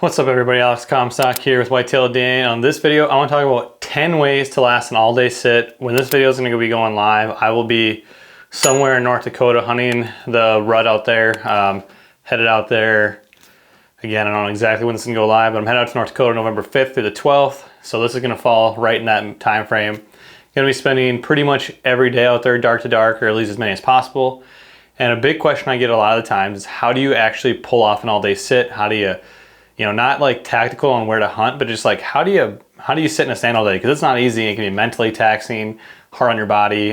What's up everybody, Alex Comstock here with WhitetailDNA. On this video, I want to talk about 10 ways to last an all-day sit. When this video is going to be going live, I will be somewhere in North Dakota hunting the rut out there. Headed out there, again, I don't know exactly when this is going to go live, but I'm headed out to North Dakota November 5th through the 12th. So this is going to fall right in that time frame. Going to be spending pretty much every day out there dark to dark, or at least as many as possible. And a big question I get a lot of the times is how do you actually pull off an all-day sit? How do you not like tactical on where to hunt, but just like how do you sit in a stand all day? Because it's not easy. It can be mentally taxing, hard on your body.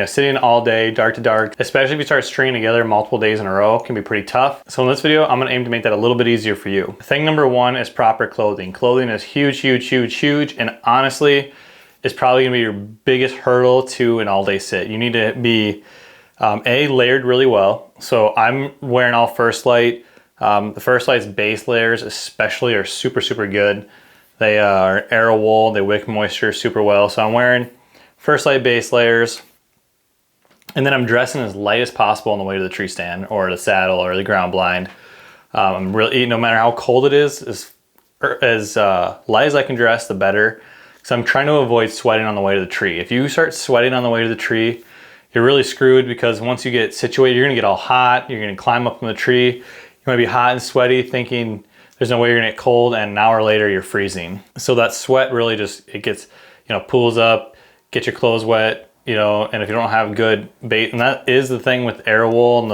Sitting all day, dark to dark, especially if you start stringing together multiple days in a row, can be pretty tough. So in this video, I'm gonna aim to make that a little bit easier for you. Thing number one is proper clothing. Clothing is huge, huge, huge, huge, and honestly, is probably gonna be your biggest hurdle to an all-day sit. You need to be layered really well. So I'm wearing all First Light. The First Light's base layers especially are super, super good. They are aero wool, they wick moisture super well. So I'm wearing First Light base layers, and then I'm dressing as light as possible on the way to the tree stand or the saddle or the ground blind. I'm really, no matter how cold it is, as light as I can dress, the better. So I'm trying to avoid sweating on the way to the tree. If you start sweating on the way to the tree, you're really screwed, because once you get situated, you're gonna get all hot, you're gonna climb up in the tree, you might be hot and sweaty thinking there's no way you're gonna get cold, and an hour later you're freezing. So that sweat really just, it gets, pools up, get your clothes wet, and if you don't have good bait, and that is the thing with aero wool,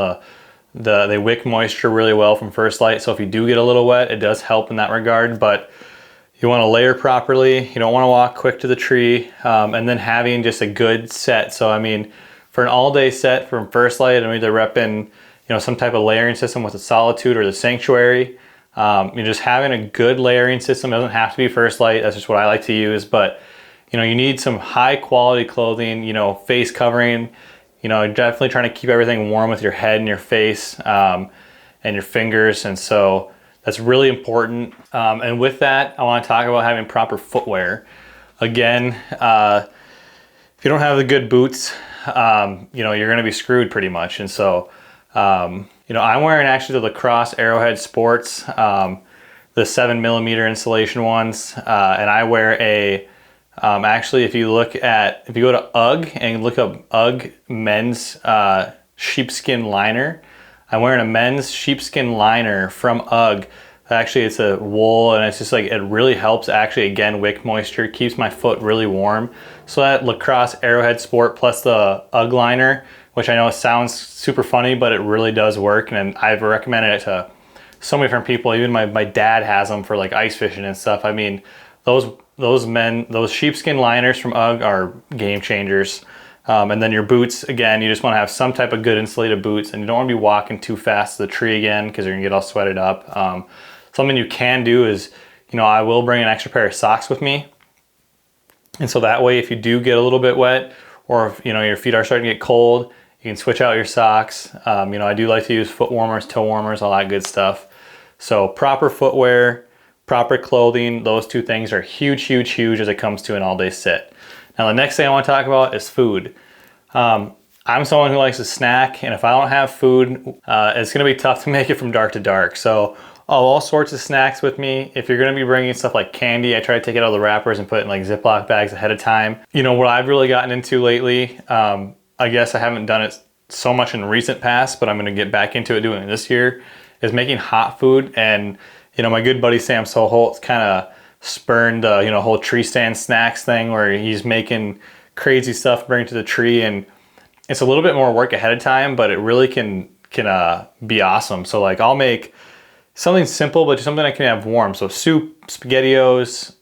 and they wick moisture really well from First Light. So if you do get a little wet, it does help in that regard, but you wanna layer properly. You don't wanna walk quick to the tree, and then having just a good set. So I mean, for an all-day set from First Light, I'm either repping some type of layering system with the Solitude or the Sanctuary. Just having a good layering system. Doesn't have to be First Light, that's just what I like to use, but you need some high quality clothing, face covering, definitely trying to keep everything warm with your head and your face, and your fingers, and so that's really important. And with that, I want to talk about having proper footwear. Again, if you don't have the good boots, you're gonna be screwed pretty much. And so I'm wearing actually the Lacrosse Arrowhead Sports, the 7mm insulation ones, and I wear a, actually if you go to UGG and look up UGG men's sheepskin liner, I'm wearing a men's sheepskin liner from UGG. Actually it's a wool, and it's just like, it really helps actually, again, wick moisture, keeps my foot really warm. So that Lacrosse Arrowhead Sport plus the UGG liner, which I know sounds super funny, but it really does work, and I've recommended it to so many different people. Even my dad has them for like ice fishing and stuff. I mean, those sheepskin liners from UGG are game changers. And then your boots, again, you just want to have some type of good insulated boots, and you don't want to be walking too fast to the tree again, because you're gonna get all sweated up. Something you can do is, I will bring an extra pair of socks with me. And so that way, if you do get a little bit wet, or if your feet are starting to get cold, you can switch out your socks. I do like to use foot warmers, toe warmers, all that good stuff. So proper footwear, proper clothing, those two things are huge, huge, huge as it comes to an all-day sit. Now the next thing I want to talk about is food. I'm someone who likes to snack, and if I don't have food, it's gonna be tough to make it from dark to dark. So all sorts of snacks with me. If you're gonna be bringing stuff like candy, I try to take it out of the wrappers and put it in like Ziploc bags ahead of time. What I've really gotten into lately, I guess I haven't done it so much in recent past, but I'm gonna get back into it doing it this year, is making hot food. And my good buddy Sam Soholt kind of spurned the whole tree stand snacks thing, where he's making crazy stuff, bring it to the tree, and it's a little bit more work ahead of time, but it really can be awesome. So like, I'll make something simple, but just something I can have warm. So soup, SpaghettiOs,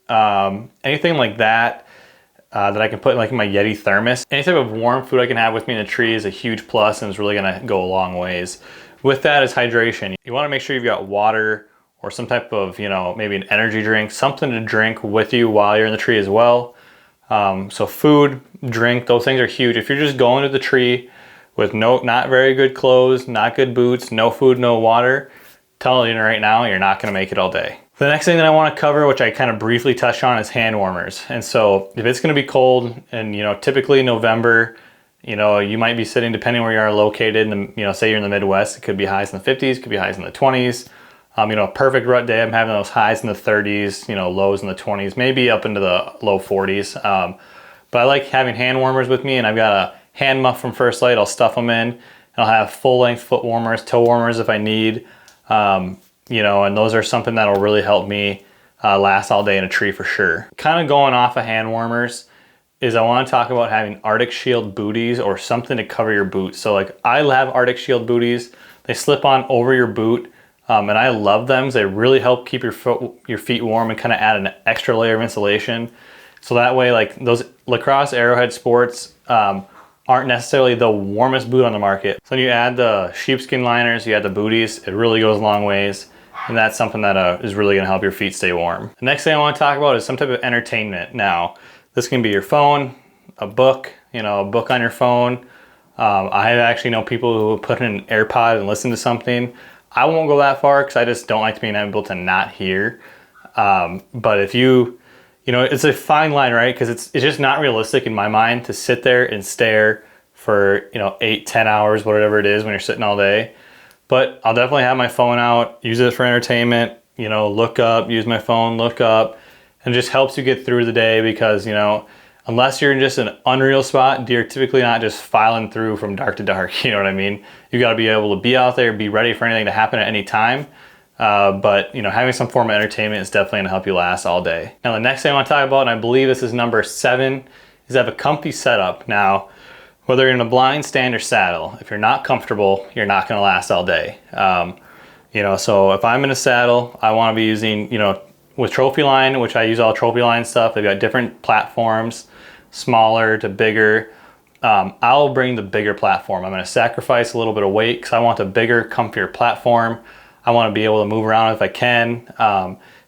anything like that, that I can put like in my Yeti thermos. Any type of warm food I can have with me in the tree is a huge plus, and it's really gonna go a long ways. With that is hydration. You wanna make sure you've got water or some type of, maybe an energy drink, something to drink with you while you're in the tree as well. So food, drink, those things are huge. If you're just going to the tree with not very good clothes, not good boots, no food, no water, telling you right now, you're not gonna make it all day. The next thing that I wanna cover, which I kind of briefly touched on, is hand warmers. And so if it's gonna be cold, and typically November, you might be sitting, depending where you are located, and say you're in the Midwest, it could be highs in the 50s, could be highs in the 20s. You know, a perfect rut day, I'm having those highs in the 30s, you know, lows in the 20s, maybe up into the low 40s. But I like having hand warmers with me, and I've got a hand muff from First Light. I'll stuff them in, and I'll have full length foot warmers, toe warmers if I need. You know, and those are something that'll really help me last all day in a tree for sure. Kind of going off of hand warmers is I want to talk about having Arctic Shield booties or something to cover your boots. So like I have Arctic Shield booties. They slip on over your boot, and I love them because they really help keep your feet warm and kind of add an extra layer of insulation. So that way, like those lacrosse Arrowhead Sports aren't necessarily the warmest boot on the market. So when you add the sheepskin liners, you add the booties, it really goes a long ways. And that's something that is really gonna help your feet stay warm. The next thing I wanna talk about is some type of entertainment. Now, this can be your phone, a book, you know, a book on your phone. I actually know people who put in an AirPod and listen to something. I won't go that far because I just don't like being able to not hear. But if you know, it's a fine line, right? Because it's just not realistic in my mind to sit there and stare for, you know, 8-10 hours, whatever it is when you're sitting all day. But I'll definitely have my phone out, use it for entertainment, you know, look up, use my phone, look up, and it just helps you get through the day because, you know, unless you're in just an unreal spot, deer typically not just filing through from dark to dark, you know what I mean? You gotta be able to be out there, be ready for anything to happen at any time. But you know, having some form of entertainment is definitely gonna help you last all day. Now the next thing I wanna talk about, and I believe this is number 7, is have a comfy setup. Now, whether you're in a blind, stand, or saddle, if you're not comfortable, you're not gonna last all day. You know, so if I'm in a saddle, I wanna be using, you know, with Trophy Line, which I use all Trophy Line stuff, they've got different platforms, smaller to bigger. I'll bring the bigger platform. I'm gonna sacrifice a little bit of weight because I want a bigger, comfier platform. I wanna be able to move around if I can.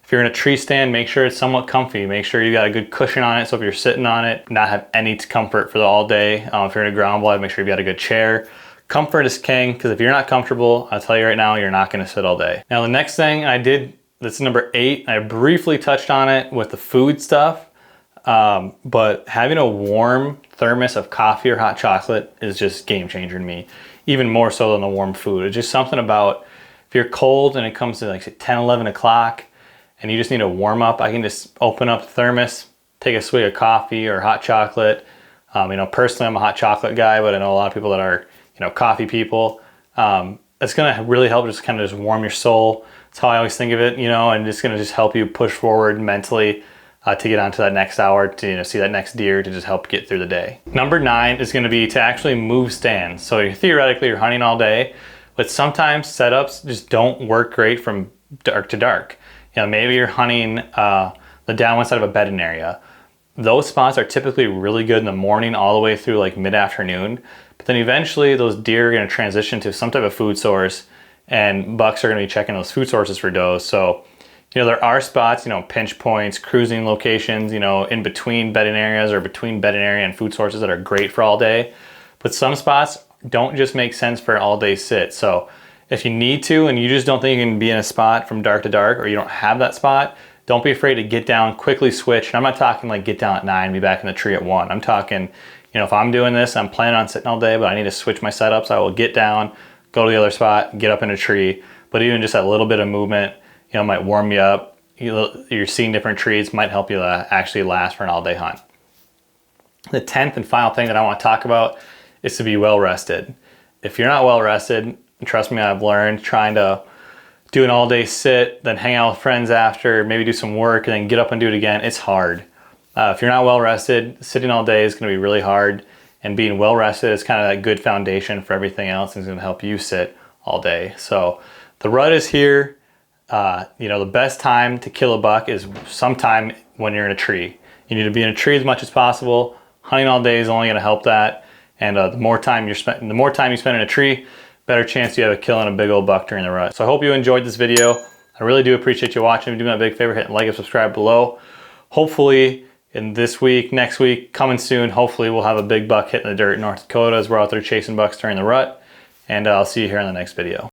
If you're in a tree stand, make sure it's somewhat comfy. Make sure you got a good cushion on it, so if you're sitting on it, not have any comfort for the all day. If you're in a ground blind, make sure you got a good chair. Comfort is king, because if you're not comfortable, I'll tell you right now, you're not gonna sit all day. Now the next thing I did, this is number 8, I briefly touched on it with the food stuff, but having a warm thermos of coffee or hot chocolate is just game changer to me, even more so than the warm food. It's just something about, if you're cold and it comes to like 10, 11 o'clock, and you just need to warm up, I can just open up the thermos, take a swig of coffee or hot chocolate. You know, personally, I'm a hot chocolate guy, but I know a lot of people that are, you know, coffee people. It's gonna really help just kind of just warm your soul. That's how I always think of it, you know, and it's gonna just help you push forward mentally to get onto that next hour, to, you know, see that next deer, to just help get through the day. Number 9 is gonna be to actually move stands. So theoretically, you're hunting all day, but sometimes setups just don't work great from dark to dark. You know, maybe you're hunting the downwind side of a bedding area. Those spots are typically really good in the morning all the way through like mid-afternoon, but then eventually those deer are gonna transition to some type of food source, and bucks are gonna be checking those food sources for does. So, you know, there are spots, you know, pinch points, cruising locations, you know, in between bedding areas or between bedding area and food sources that are great for all day, but some spots don't just make sense for an all day sit. So if you need to, and you just don't think you can be in a spot from dark to dark, or you don't have that spot, don't be afraid to get down, quickly switch. And I'm not talking like get down at 9, be back in the tree at 1. I'm talking, you know, if I'm doing this, I'm planning on sitting all day, but I need to switch my setups, I will get down, go to the other spot, get up in a tree. But even just a little bit of movement, you know, might warm you up. You're seeing different trees, might help you actually last for an all day hunt. The 10th and final thing that I want to talk about is to be well rested. If you're not well rested, trust me, I've learned, trying to do an all day sit, then hang out with friends after, maybe do some work, and then get up and do it again, it's hard. If you're not well rested, sitting all day is gonna be really hard, and being well rested is kind of that good foundation for everything else, and it's gonna help you sit all day. So the rut is here. You know, the best time to kill a buck is sometime when you're in a tree. You need to be in a tree as much as possible. Hunting all day is only gonna help that, and the more time you spend in a tree, better chance you have a kill on a big old buck during the rut. So I hope you enjoyed this video. I really do appreciate you watching. Do me a big favor, hit like and subscribe below. Hopefully in this week, next week, coming soon, hopefully we'll have a big buck hitting the dirt in North Dakota as we're out there chasing bucks during the rut. And I'll see you here in the next video.